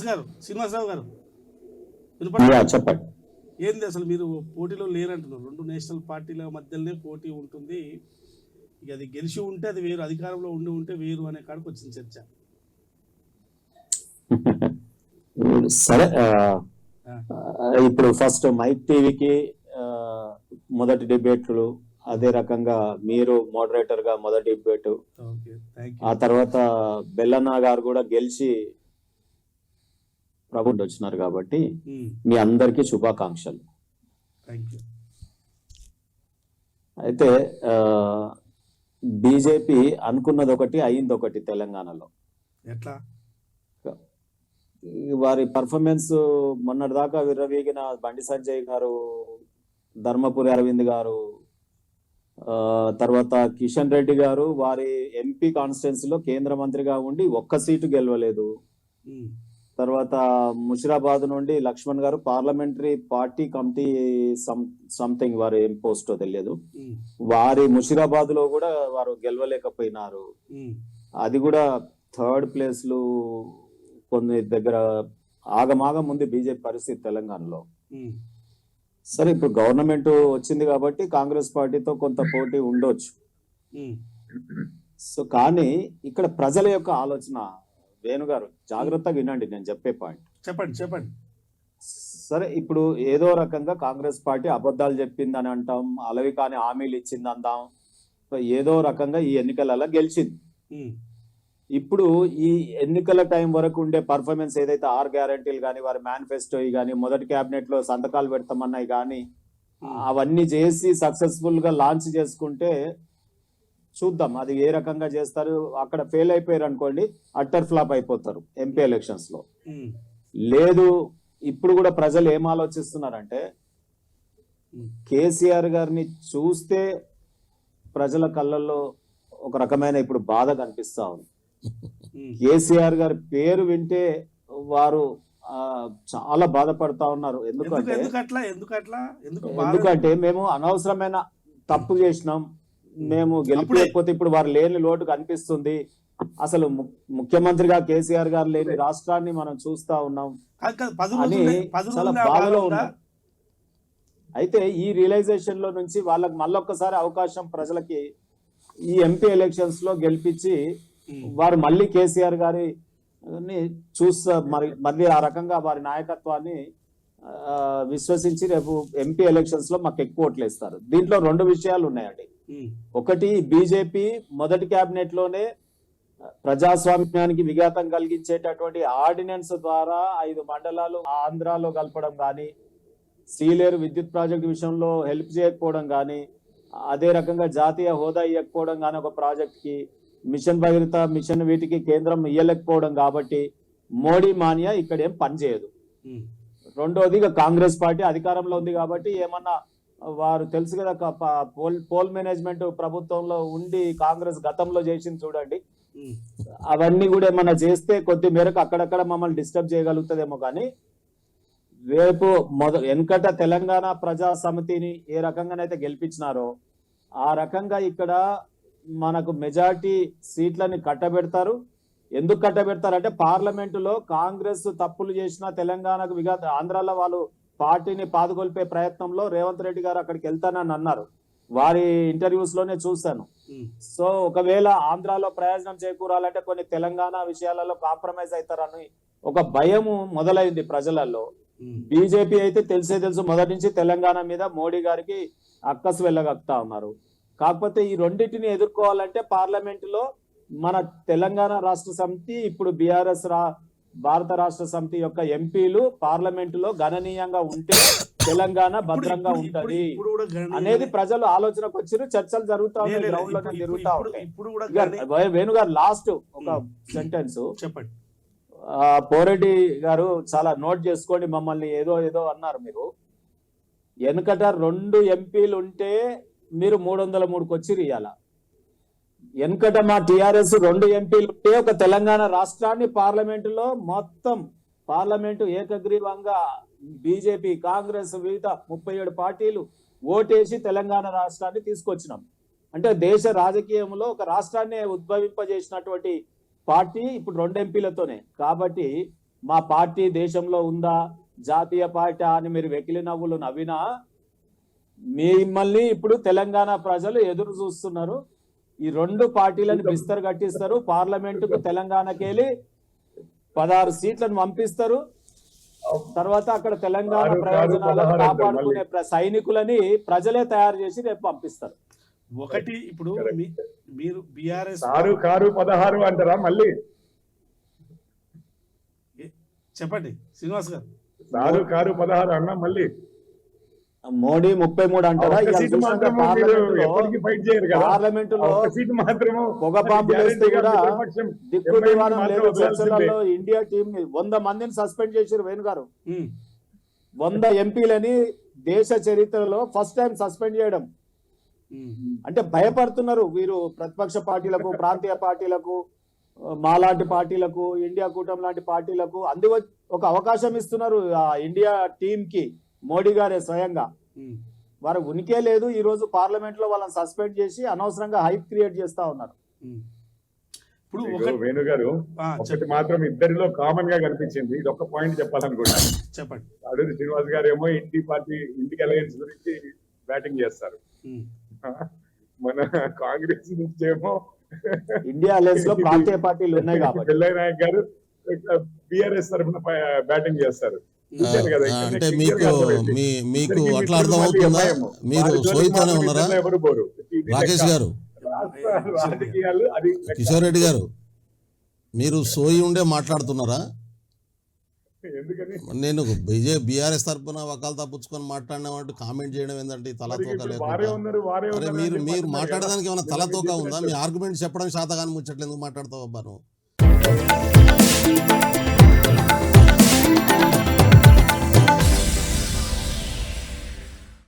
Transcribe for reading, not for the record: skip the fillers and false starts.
శ్రీనివాసరావు గారు చెప్పండి. ఏంది అసలు మీరు పోటీలో లేరంటున్నారు. రెండు నేషనల్ పార్టీల మధ్యలోనే పోటీ ఉంటుంది. ఇక అది గెలిచి ఉంటే అది వేరు, అధికారంలో ఉంటే వేరు అనే కాడికి వచ్చింది చర్చ. సరే, ఇప్పుడు ఫస్ట్ మైక్ టీవీకి మొదటి డిబేట్లు, అదే రకంగా మీరు మోడరేటర్ గా మొదటి డిబేట్, ఆ తర్వాత బెల్లన్న గారు కూడా గెలిచి ప్రభుత్వం వచ్చినారు కాబట్టి మీ అందరికీ శుభాకాంక్షలు. అయితే బీజేపీ అనుకున్నది ఒకటి, అయింది ఒకటి. తెలంగాణలో ఎట్లా వారి పర్ఫార్మెన్స్ మొన్నటి దాకా విర్రవీగిన బండి సంజయ్ గారు, ధర్మపురి అరవింద్ గారు, తర్వాత కిషన్ రెడ్డి గారు వారి ఎంపీ కాన్స్టిట్యున్సీలో కేంద్ర మంత్రిగా ఉండి ఒక్క సీటు గెలవలేదు. తర్వాత ముషిరాబాద్ నుండి లక్ష్మణ్ గారు పార్లమెంటరీ పార్టీ కమిటీ సంథింగ్ వారు ఏం పోస్టో తెలియదు, వారి ముషిరాబాద్ లో కూడా వారు గెలవలేకపోయినారు. అది కూడా థర్డ్ ప్లేస్లు కొన్ని దగ్గర ఆగమాగం ఉంది బీజేపీ పరిస్థితి తెలంగాణలో. సరే, ఇప్పుడు గవర్నమెంట్ వచ్చింది కాబట్టి కాంగ్రెస్ పార్టీతో కొంత పోటీ ఉండొచ్చు. సో కానీ ఇక్కడ ప్రజల యొక్క ఆలోచన, వేణుగారు జాగ్రత్తగా వినండి నేను చెప్పే పాయింట్. చెప్పండి. సరే, ఇప్పుడు ఏదో రకంగా కాంగ్రెస్ పార్టీ అబద్ధాలు చెప్పిందని అంటాం, అలవి కాని హామీలు ఇచ్చింది అంటాం, ఏదో రకంగా ఈ ఎన్నికలలో గెలిచింది. ఇప్పుడు ఈ ఎన్నికల టైం వరకు ఉండే పర్ఫార్మెన్స్ ఏదైతే 6 గ్యారంటీలు కానీ, వారి మేనిఫెస్టో కానీ, మొదటి క్యాబినెట్ లో సంతకాలు పెడతామన్నాయి కానీ, అవన్నీ చేసి సక్సెస్ఫుల్ గా లాంచ్ చేసుకుంటే చూద్దాం అది ఏ రకంగా చేస్తారు. అక్కడ ఫెయిల్ అయిపోయారు అనుకోండి, అట్టర్ ఫ్లాప్ అయిపోతారు ఎంపీ ఎలక్షన్స్ లో. లేదు, ఇప్పుడు కూడా ప్రజలు ఏం ఆలోచిస్తున్నారంటే, కేసీఆర్ గారిని చూస్తే ప్రజల కళ్ళల్లో ఒక రకమైన ఇప్పుడు బాధ కనిపిస్తా ఉంది. కేసీఆర్ గారి పేరు వింటే వారు చాలా బాధపడతా ఉన్నారు. ఎందుకంటే మేము అనవసరమైన తప్పు చేసినాం, మేము గెలిపలేకపోతే ఇప్పుడు వారు లేని లోటు కనిపిస్తుంది. అసలు ముఖ్యమంత్రిగా కేసీఆర్ గారు లేని రాష్ట్రాన్ని మనం చూస్తా ఉన్నాం అని చాలా బాధలో ఉన్నారు. అయితే ఈ రియలైజేషన్ లో నుంచి వాళ్ళకి మళ్ళొక్కసారి అవకాశం ప్రజలకి ఈ ఎంపీ ఎలక్షన్స్ లో గెలిపించి వారు మళ్ళీ కేసీఆర్ గారి చూస్తా మళ్ళీ ఆ రకంగా వారి నాయకత్వాన్ని విశ్వసించి రేపు ఎంపీ ఎలక్షన్స్ లో మాకు ఎక్కువ ఓట్లు ఇస్తారు. దీంట్లో 2 విషయాలు ఉన్నాయండి. ఒకటి, బీజేపీ మొదటి కేబినెట్ లోనే ప్రజాస్వామ్యానికి విఘాతం కలిగించేటటువంటి ఆర్డినెన్స్ ద్వారా 5 మండలాలు ఆంధ్రాలో కలపడం కానీ, సీలేరు విద్యుత్ ప్రాజెక్టు విషయంలో హెల్ప్ చేయకపోవడం కానీ, అదే రకంగా జాతీయ హోదా ఇవ్వకపోవడం కానీ ఒక ప్రాజెక్ట్ కి, మిషన్ భగీరథ మిషన్ వీటికి కేంద్రం ఇవ్వలేకపోవడం కాబట్టి మోడీ మానియా ఇక్కడ ఏం పనిచేయదు. రెండోది, కాంగ్రెస్ పార్టీ అధికారంలో ఉంది కాబట్టి ఏమన్నా వారు తెలుసు కదా, పోల్ మేనేజ్మెంట్ ప్రభుత్వంలో ఉండి కాంగ్రెస్ గతంలో చేసింది చూడండి, అవన్నీ కూడా ఏమన్నా చేస్తే కొద్ది మేరకు అక్కడక్కడ మమ్మల్ని డిస్టర్బ్ చేయగలుగుతుందేమో. కానీ రేపు వెనకట తెలంగాణ ప్రజా సమితిని ఏ రకంగానైతే గెలిపించినారో ఆ రకంగా ఇక్కడ మనకు మెజార్టీ సీట్లని కట్టబెడతారు. ఎందుకు కట్టబెడతారు అంటే, పార్లమెంటులో కాంగ్రెస్ తప్పులు చేసినా తెలంగాణకు ఆంధ్రాలో వాళ్ళు పార్టీని పాదుకొల్పే ప్రయత్నంలో రేవంత్ రెడ్డి గారు అక్కడికి వెళ్తానని అన్నారు, వారి ఇంటర్వ్యూస్ లోనే చూశాను. సో ఒకవేళ ఆంధ్రాలో ప్రయోజనం చేకూరాలంటే కొన్ని తెలంగాణ విషయాలలో కాంప్రమైజ్ అవుతారని ఒక భయము మొదలైంది ప్రజలలో. బీజేపీ అయితే తెలుసు మొదటి నుంచి తెలంగాణ మీద మోడీ గారికి అక్కసు వెళ్ళగక్తా ఉన్నారు. కాకపోతే ఈ రెండింటిని ఎదుర్కోవాలంటే పార్లమెంట్ లో మన తెలంగాణ రాష్ట్ర సమితి, ఇప్పుడు బీఆర్ఎస్ భారత రాష్ట్ర సమితి యొక్క ఎంపీలు పార్లమెంట్ లో గణనీయంగా ఉంటే తెలంగాణ భద్రంగా ఉంటది అనేది ప్రజలు ఆలోచనకు వచ్చారు. చర్చలు జరుగుతా ఉన్నాయి, గ్రౌండ్ లోనే తిరుగుతా ఉంటాయి. వేణుగారు లాస్ట్ ఒక సెంటెన్స్ చెప్పండి. పోరెడ్డి గారు చాలా నోట్ చేసుకోండి, మమ్మల్ని ఏదో అన్నారు మీరు. వెనుకట 2 ఎంపీలు ఉంటే మీరు 303కి వచ్చిరు. ఇవాళ వెనుకట మా టిఆర్ఎస్ 2 ఎంపీలు ఉంటే ఒక తెలంగాణ రాష్ట్రాన్ని పార్లమెంటులో మొత్తం పార్లమెంటు ఏకగ్రీవంగా బీజేపీ, కాంగ్రెస్, వివిధ 37 పార్టీలు ఓటేసి తెలంగాణ రాష్ట్రాన్ని తీసుకొచ్చినాం. అంటే దేశ రాజకీయంలో ఒక రాష్ట్రాన్ని ఉద్భవింపజేసినటువంటి పార్టీ ఇప్పుడు 2 ఎంపీలతోనే. కాబట్టి మా పార్టీ దేశంలో ఉందా, జాతీయ పార్టీ అని మీరు వెకిలి నవ్వులు నవ్వినా మిమ్మల్ని ఇప్పుడు తెలంగాణ ప్రజలు ఎదురు చూస్తున్నారు. ఈ రెండు పార్టీలను బిస్తరు కట్టిస్తారు. పార్లమెంటుకు తెలంగాణకి వెళ్ళి 16 సీట్లను పంపిస్తారు. తర్వాత అక్కడ తెలంగాణ ప్రయోజనాలను కాపాడుకునే సైనికులని ప్రజలే తయారు చేసి రేపు పంపిస్తారు. ఒకటి ఇప్పుడు మీరు బీఆర్ఎస్ కారు 16 అంటారా మళ్ళీ? చెప్పండి శ్రీనివాస్ గారు. కారు 16 అన్నా మళ్ళీ మోడీ 33 అంటారా? పార్లమెంట్ లో పొగ బాంబులు వేస్తే కూడా దిక్కు దివాణం లేదు. చర్చలలో ఇండియా టీం 100 మందిని సస్పెండ్ చేశారు వేణు గారు. 100 ఎంపీలని దేశ చరిత్రలో ఫస్ట్ టైం సస్పెండ్ చేయడం. అంటే భయపడుతున్నారు వీరు ప్రతిపక్ష పార్టీలకు, ప్రాంతీయ పార్టీలకు, మాలాంటి పార్టీలకు, ఇండియా కూటమి లాంటి పార్టీలకు ఒక అవకాశం ఇస్తున్నారు. ఆ ఇండియా టీం కి మోడీ గారే స్వయంగా. వారు ఉనికే లేదు. ఈ రోజు పార్లమెంట్ లో వాళ్ళని సస్పెండ్ చేసి అనవసరంగా హైప్ క్రియేట్ చేస్తా ఉన్నారు. ఇప్పుడు వేణు గారు ఒకటి మాత్రం ఇద్దరిలో కామన్ గా కనిపించింది. ఇది ఒక పాయింట్ చెప్పాలనుకుంటున్నాను. చెప్పండి. అడూరి శ్రీనివాస్ గారు ఏమో ఇండికి అలయన్స్ గురించి బ్యాటింగ్ చేస్తారు. మన కాంగ్రెస్ నుంచి ఏమో ఇండియా అలయన్స్ లో ప్రాంతీయ పార్టీలు ఉన్నాయి కాబట్టి పిల్లయ్య నాయక్ గారు బిఆర్ఎస్ తరఫున బ్యాటింగ్ చేస్తారు. అంటే మీకు అట్లా అర్థమవుతుందా? మీరు సోయితోనే ఉన్నారా రాకేష్ గారు, రాజకీయాలు? అది కిషోర్ రెడ్డి గారు, మీరు సోయి ఉండే మాట్లాడుతున్నారా? ఎందుకని నేను బీఆర్ఎస్ తరఫున వకాలు తప్పుచ్చుకొని మాట్లాడినామంటూ కామెంట్ చేయడం ఏంటంటే తలతోక లేకుండా మీరు మాట్లాడడానికి ఏమైనా తలతోక ఉందా? మీ ఆర్గ్యుమెంట్ చెప్పడం శాతగాని ముచ్చట్లు ఎందుకు మాట్లాడతావు అబ్బా నువ్వు?